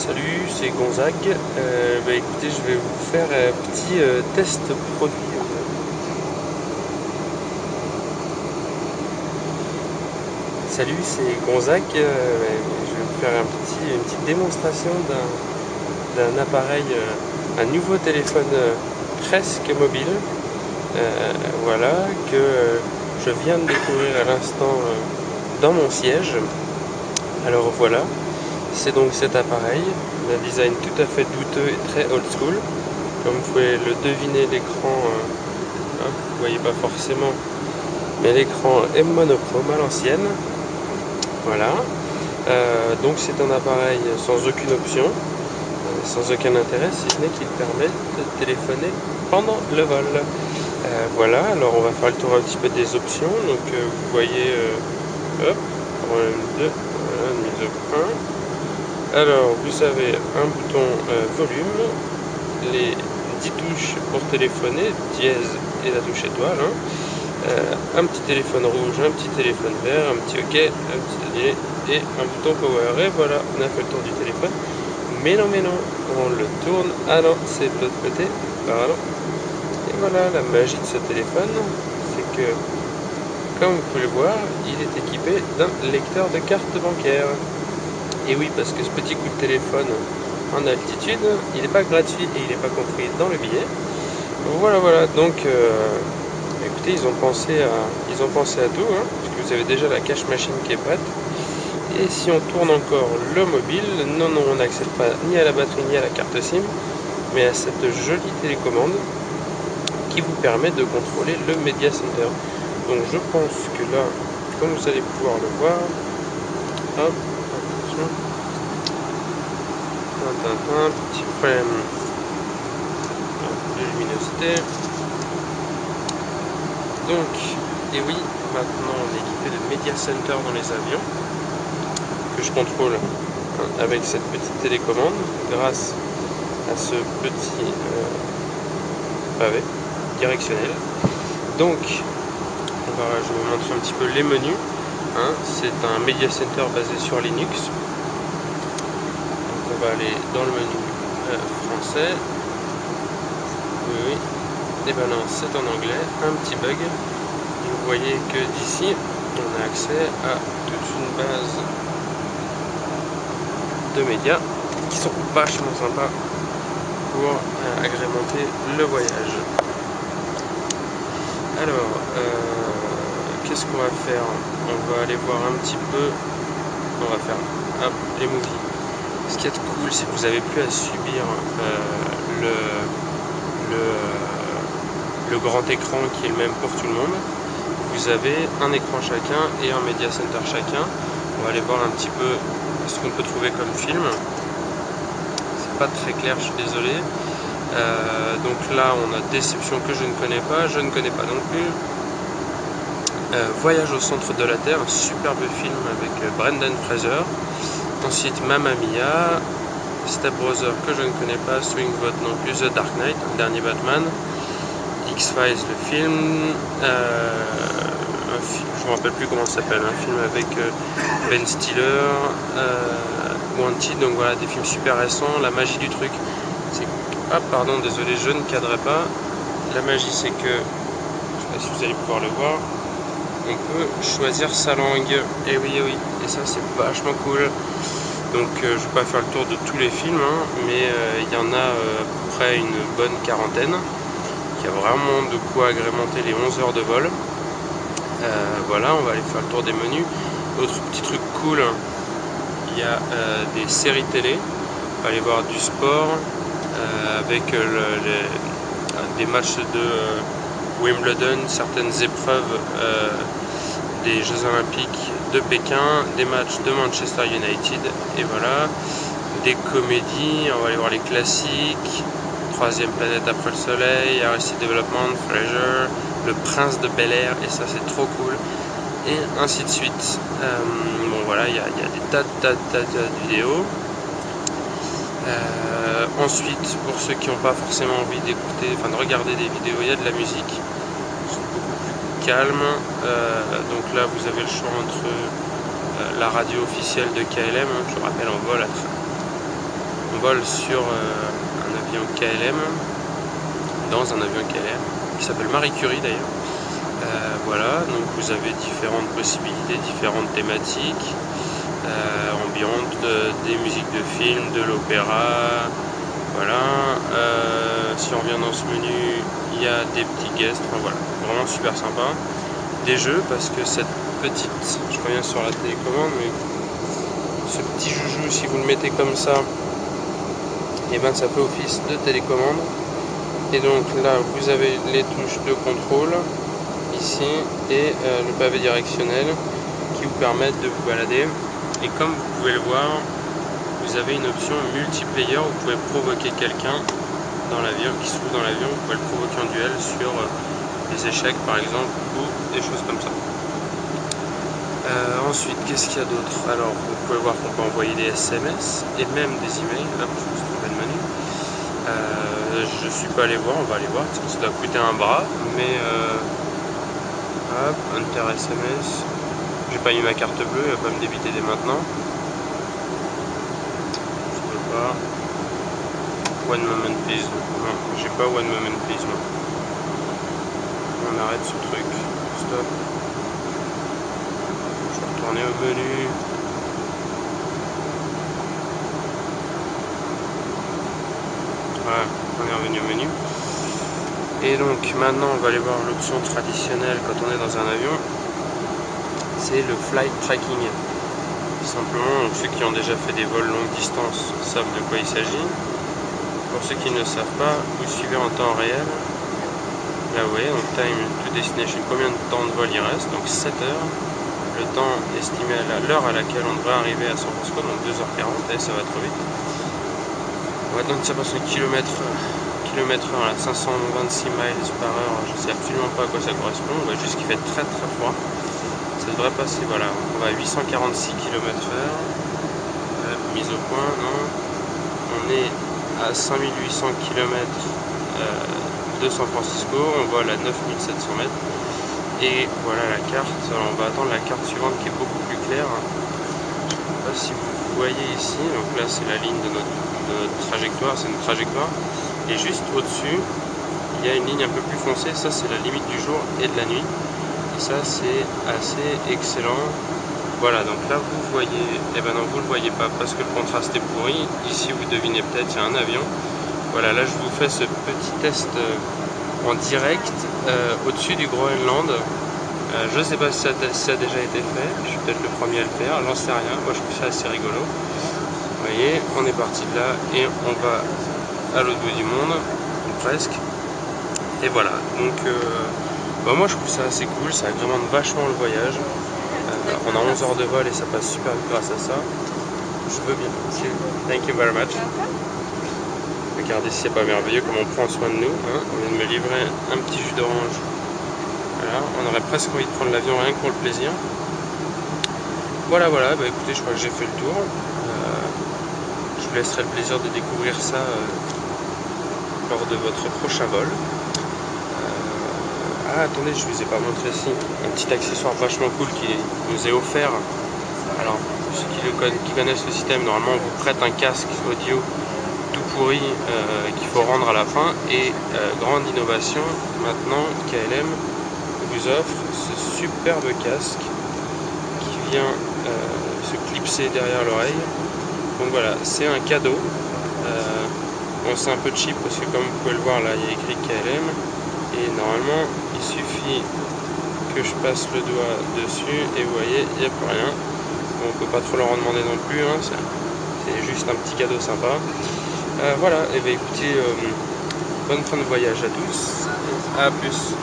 Salut, c'est Gonzague. Écoutez, je vais vous faire un petit test produit. Salut, c'est Gonzague. Je vais vous faire une petite démonstration d'un appareil, un nouveau téléphone presque mobile. Voilà, que je viens de découvrir à l'instant dans mon siège. Alors voilà. C'est donc cet appareil, d'un design tout à fait douteux et très old school. Comme vous pouvez le deviner, l'écran, vous voyez pas forcément, mais l'écran est monochrome à l'ancienne. Voilà. Donc c'est un appareil sans aucune option, sans aucun intérêt, si ce n'est qu'il permet de téléphoner pendant le vol. Voilà, alors on va faire le tour un petit peu des options. Donc vous voyez, hop, 2, voilà, mise au 1. Alors, vous avez un bouton volume, les 10 touches pour téléphoner, dièse et la touche étoile, un petit téléphone rouge, un petit téléphone vert, un petit OK, un petit dernier et un bouton power. Et voilà, on a fait le tour du téléphone. Mais non, on le tourne. Ah non, c'est de l'autre côté. Pardon. Et voilà, la magie de ce téléphone, c'est que, comme vous pouvez le voir, il est équipé d'un lecteur de carte bancaire. Et oui, parce que ce petit coup de téléphone en altitude, il n'est pas gratuit et il n'est pas compris dans le billet. Voilà, donc écoutez, ils ont pensé à tout, parce que vous avez déjà la cache machine qui est prête. Et si on tourne encore le mobile, non, on n'accède pas ni à la batterie ni à la carte SIM, mais à cette jolie télécommande qui vous permet de contrôler le Media Center. Donc je pense que là, comme vous allez pouvoir le voir, hop, petit problème de luminosité. Donc, et oui, maintenant on est équipé de Media Center dans les avions que je contrôle avec cette petite télécommande grâce à ce petit pavé directionnel. Donc, je vais vous montrer un petit peu les menus. C'est un Media Center basé sur Linux. On va aller dans le menu français. Oui. Et ben non, c'est en anglais. Un petit bug. Et vous voyez que d'ici, on a accès à toute une base de médias qui sont vachement sympas pour agrémenter le voyage. Alors, qu'est-ce qu'on va faire? On va aller voir un petit peu. On va faire les movies. Ce qui est cool, c'est que vous n'avez plus à subir le grand écran qui est le même pour tout le monde. Vous avez un écran chacun et un Media Center chacun. On va aller voir un petit peu ce qu'on peut trouver comme film. C'est pas très clair, je suis désolé. Donc là, on a Déception que je ne connais pas non plus. Voyage au centre de la Terre, un superbe film avec Brendan Fraser. Ensuite Mamma Mia, Step Brother que je ne connais pas, Swing Vote non plus, The Dark Knight, le dernier Batman, X-Files le film, je me rappelle plus comment ça s'appelle, un film avec Ben Stiller, Wanted, donc voilà des films super récents. La magie du truc, c'est pardon, désolé, je ne cadrais pas. La magie, c'est que, je sais pas si vous allez pouvoir le voir, on peut choisir sa langue. Et oui, et ça c'est vachement cool. Donc je ne vais pas faire le tour de tous les films, mais il y en a à peu près une bonne quarantaine, qui a vraiment de quoi agrémenter les 11 heures de vol. Voilà, on va aller faire le tour des menus. Autre petit truc cool, il y a des séries télé. On va aller voir du sport avec des matchs de Wimbledon, certaines épreuves des Jeux Olympiques de Pékin, des matchs de Manchester United, et voilà, des comédies. On va aller voir les classiques, Troisième planète après le soleil, Arrested Development, Frasier, Le Prince de Bel-Air, et ça c'est trop cool, et ainsi de suite. Bon voilà, il y a des tas de vidéos. Ensuite, pour ceux qui n'ont pas forcément envie d'écouter, de regarder des vidéos, il y a de la musique, c'est beaucoup plus calme. Donc là, vous avez le choix entre la radio officielle de KLM, je rappelle en vol On vole sur un avion KLM, dans un avion KLM, qui s'appelle Marie Curie d'ailleurs. Voilà, donc vous avez différentes possibilités, différentes thématiques, ambiantes, des musiques de films, de l'opéra. Voilà, si on revient dans ce menu, il y a des petits guests, enfin voilà, vraiment super sympa. Des jeux, parce que cette petite, je reviens sur la télécommande, mais ce petit joujou, si vous le mettez comme ça, et ben ça fait office de télécommande. Et donc là, vous avez les touches de contrôle, ici, et le pavé directionnel, qui vous permettent de vous balader. Et comme vous pouvez le voir, vous avez une option multiplayer, vous pouvez provoquer quelqu'un dans l'avion, qui se trouve dans l'avion, vous pouvez le provoquer en duel sur des échecs par exemple, ou des choses comme ça. Ensuite, qu'est-ce qu'il y a d'autre? Alors, vous pouvez voir qu'on peut envoyer des SMS et même des emails. Là, je me suis trompé de menu. Je suis pas allé voir, on va aller voir, parce que ça doit coûter un bras, mais hop, Inter SMS. J'ai pas eu ma carte bleue, elle va pas me débiter dès maintenant. Je peux pas. One moment please. Non, j'ai pas one moment please moi. On arrête ce truc. Stop. Je vais retourner au menu. Voilà, on est revenu au menu. Et donc maintenant on va aller voir l'option traditionnelle quand on est dans un avion. C'est le flight tracking. Tout simplement, ceux qui ont déjà fait des vols longue distance savent de quoi il s'agit. Pour ceux qui ne savent pas, vous suivez en temps réel. Là vous voyez, donc time to destination, combien de temps de vol il reste, donc 7 heures. Le temps estimé à l'heure à laquelle on devrait arriver à San Francisco, donc 2h40, et ça va trop vite. On va donc ça passe en km/h, là, 526 miles par heure, je sais absolument pas à quoi ça correspond, on voit juste qu'il fait très très froid. Ça devrait passer, voilà, on va à 846 km/h, mise au point, non, on est à 5800 km de San Francisco, on vole à 9700 mètres, et voilà la carte. Alors on va attendre la carte suivante qui est beaucoup plus claire. Je ne sais pas si vous voyez ici, donc là c'est la ligne de notre trajectoire, c'est une trajectoire, et juste au-dessus, il y a une ligne un peu plus foncée, ça c'est la limite du jour et de la nuit. Et ça c'est assez excellent. Voilà, donc là vous voyez, et ben non vous le voyez pas parce que le contraste est pourri. Ici vous devinez peut-être, il y a un avion. Voilà, là je vous fais ce petit test en direct au-dessus du Groenland. Je ne sais pas si ça a déjà été fait, je suis peut-être le premier à le faire, j'en sais rien, moi je trouve ça assez rigolo. Vous voyez, on est parti de là et on va à l'autre bout du monde, presque. Et voilà, donc moi je trouve ça assez cool, ça agrémente vachement le voyage. On a 11 heures de vol et ça passe super vite grâce à ça. Je veux bien. Thank you very much. Regardez si c'est pas merveilleux comme on prend soin de nous. Hein. On vient de me livrer un petit jus d'orange. Voilà, on aurait presque envie de prendre l'avion rien que pour le plaisir. Voilà, bah écoutez, je crois que j'ai fait le tour. Je vous laisserai le plaisir de découvrir ça lors de votre prochain vol. Ah, attendez, je vous ai pas montré ici un petit accessoire vachement cool qui nous est offert. Alors, ceux qui connaissent le système, normalement on vous prête un casque audio tout pourri qu'il faut rendre à la fin. Et grande innovation, maintenant KLM vous offre ce superbe casque qui vient se clipser derrière l'oreille. Donc voilà, c'est un cadeau. Bon, c'est un peu cheap parce que comme vous pouvez le voir là, il y a écrit KLM. Et normalement, il suffit que je passe le doigt dessus et vous voyez, il n'y a plus rien. Bon, on peut pas trop leur en demander non plus, hein, c'est juste un petit cadeau sympa. Voilà, et bien écoutez, bonne fin de voyage à tous, à plus.